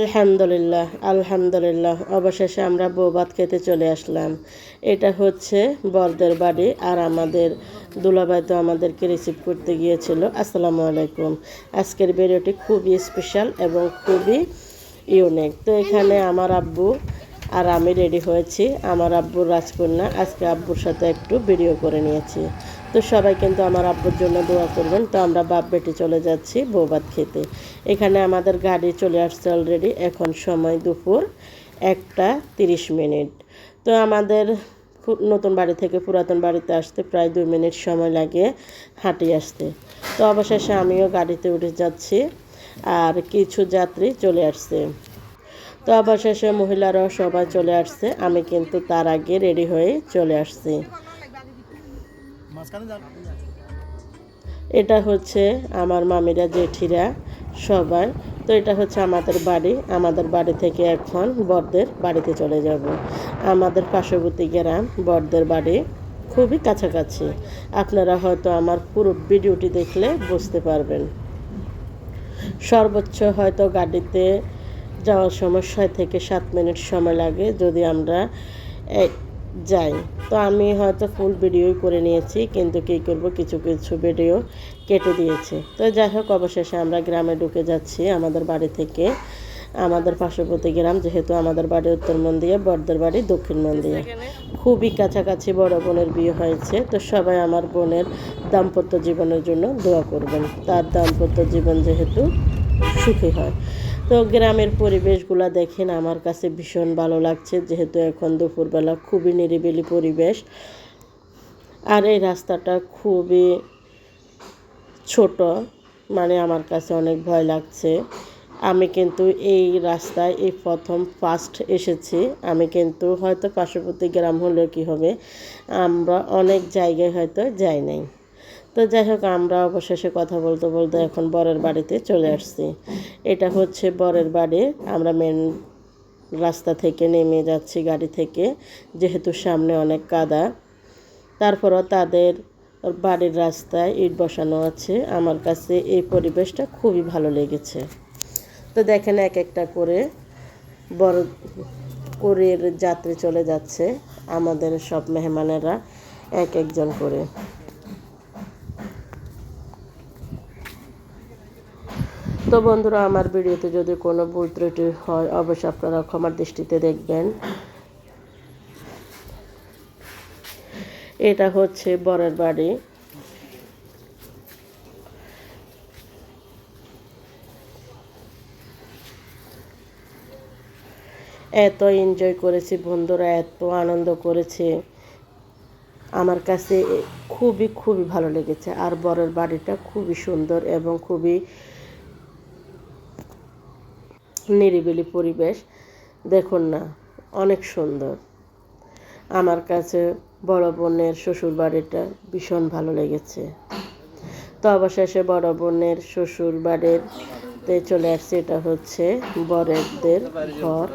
আলহামদুলিল্লাহ আলহামদুলিল্লাহ অবশেষে আমরা বউ ভাত খেতে চলে আসলাম। এটা হচ্ছে বরদের বাড়ি, আর আমাদের দুলাভাই তো আমাদেরকে রিসিভ করতে গিয়েছিল। আসসালামু আলাইকুম। আজকের ভিডিওটি খুবই স্পেশাল এবং খুবই ইউনিক। তো এখানে আমার আব্বু আর আমি রেডি হয়েছি। আমার আব্বুর রাজকন্যা, আজকে আব্বুর সাথে একটু ভিডিও করে নিয়েছি। তো সবাই কিন্তু আমার আব্বুর জন্য দোয়া করবেন। তো আমরা বাপ বেটি চলে যাচ্ছি বউ ভাত খেতে। এখানে আমাদের গাড়ি চলে আসছে অলরেডি। এখন সময় দুপুর 1:30। তো আমাদের নতুন বাড়ি থেকে পুরাতন বাড়িতে আসতে প্রায় 2 মিনিট সময় লাগে হাঁটি আসতে। তো অবশেষে আমিও গাড়িতে উঠে যাচ্ছি, আর কিছু যাত্রী চলে আসছে। তো অবশেষে মহিলারাও সবাই চলে আসছে, আমি কিন্তু তার আগে রেডি হয়ে চলে আসছি। এটা হচ্ছে আমার মামিরা, জেঠিরা সবাই। তো এটা হচ্ছে আমাদের বাড়ি। আমাদের বাড়ি থেকে এখন বরদের বাড়িতে চলে যাব। আমাদের পার্শ্ববর্তী গ্রাম বরদের বাড়ি খুবই কাছাকাছি। আপনারা হয়তো আমার পুরো ভিডিওটি দেখলে বুঝতে পারবেন। সর্বোচ্চ হয়তো গাড়িতে যাওয়ার সময় 6 থেকে 7 মিনিট সময় লাগে যদি আমরা যাই। তো আমি হয়তো ফুল ভিডিওই করে নিয়েছি, কিন্তু কী করব, কিছু কিছু ভিডিও কেটে দিয়েছে। তো যাই হোক, অবশেষে আমরা গ্রামে ঢুকে যাচ্ছি আমাদের বাড়ি থেকে। আমাদের পার্শ্ববর্তী গ্রাম, যেহেতু আমাদের বাড়ি উত্তর মন্দিয়া, বরদের বাড়ি দক্ষিণ মন্দিয়া। খুবই কাছাকাছি বড় বোনের বিয়ে হয়েছে। তো সবাই আমার বোনের দাম্পত্য জীবনের জন্য দোয়া করবেন, তার দাম্পত্য জীবন যেহেতু সুখী হয়। তো গ্রামের পরিবেশগুলো দেখেন, আমার কাছে ভীষণ ভালো লাগছে, যেহেতু এখন দুপুরবেলা খুবই নিরিবিলি পরিবেশ। আর এই রাস্তাটা খুবই ছোট, মানে আমার কাছে অনেক ভয় লাগছে। আমি কিন্তু এই রাস্তায় এই প্রথম ফার্স্ট এসেছি। আমি কিন্তু হয়তো পার্শ্ববর্তী গ্রাম হলেও কী হবে, আমরা অনেক জায়গায় হয়তো যাই নাই। তো যাই হোক, আমরা অবশেষে কথা বলতে বলতে এখন বরের বাড়িতে চলে আসছি। এটা হচ্ছে বরের বাড়ি। আমরা মেন রাস্তা থেকে নেমে যাচ্ছি গাড়ি থেকে, যেহেতু সামনে অনেক কাদা। তারপরও তাদের বাড়ির রাস্তায় ইট বসানো আছে। আমার কাছে এই পরিবেশটা খুবই ভালো লেগেছে। তো দেখেন, এক একটা করে বড় কোরের যাত্রী চলে যাচ্ছে, আমাদের সব মেহমানেরা এক একজন করে। তো বন্ধুরা, আমার ভিডিওতে যদি কোনো ভুল ত্রুটি হয় অবশ্যই আপনারা ক্ষমার দৃষ্টিতে দেখবেন। এটা হচ্ছে বরের বাড়ি। এত এনজয় করেছি বন্ধুরা, এত আনন্দ করেছে, আমার কাছে খুবই খুবই ভালো লেগেছে। আর বরের বাড়িটা খুবই সুন্দর এবং খুবই নিরিবিলি পরিবেশ। দেখুন না, অনেক সুন্দর। আমার কাছে বড় বোনের শ্বশুর বাড়িটা ভীষণ ভালো লেগেছে। তো অবশেষে বড় বোনের শ্বশুর বাড়িতে চলে আসছে। এটা হচ্ছে বরেদের ঘর।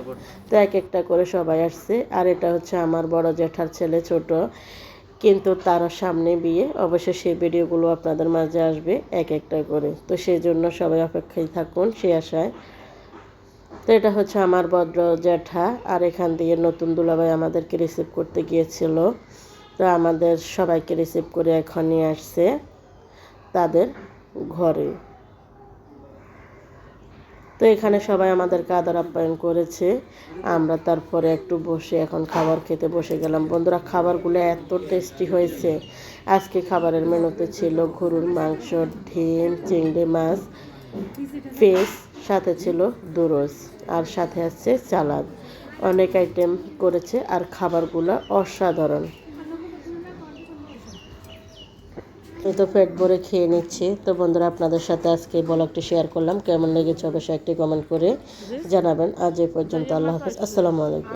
তো এক একটা করে সবাই আসছে। আর এটা হচ্ছে আমার বড় জ্যাঠার ছেলে, ছোট, কিন্তু তারও সামনে বিয়ে। অবশ্যই সেই ভিডিওগুলো আপনাদের মাঝে আসবে এক একটা করে। তো সেই জন্য সবাই অপেক্ষায় থাকুন সেই আশায়। তো এটা হচ্ছে আমার বড় জ্যাঠা, আর এখান দিয়ে নতুন দুলাভাই আমাদেরকে রিসিভ করতে গিয়েছিল। তো আমাদের সবাইকে রিসিভ করে এখন নিয়ে আসছে তাদের ঘরে। তো এখানে সবাই আমাদেরকে আদর আপ্যায়ন করেছে। আমরা তারপরে একটু বসে এখন খাবার খেতে বসে গেলাম। বন্ধুরা, খাবারগুলো এত টেস্টি হয়েছে। আজকে খাবারের মেনুতে ছিল গরুর মাংস, ডিম, চিংড়ি মাছ, ফিশ, সাথে ছিল দুরোজ, আর সাথে আছে সালাদ। অনেক আইটেম করেছে, আর খাবারগুলো অসাধারণ। তো পেট ভরে খেয়ে নিচ্ছি। তো বন্ধুরা, আপনাদের সাথে আজকে ব্লগটি শেয়ার করলাম। কেমন লেগেছে অবশ্যই একটি কমেন্ট করে জানাবেন। আজ এই পর্যন্ত। আল্লাহ হাফেজ। আসসালামু আলাইকুম।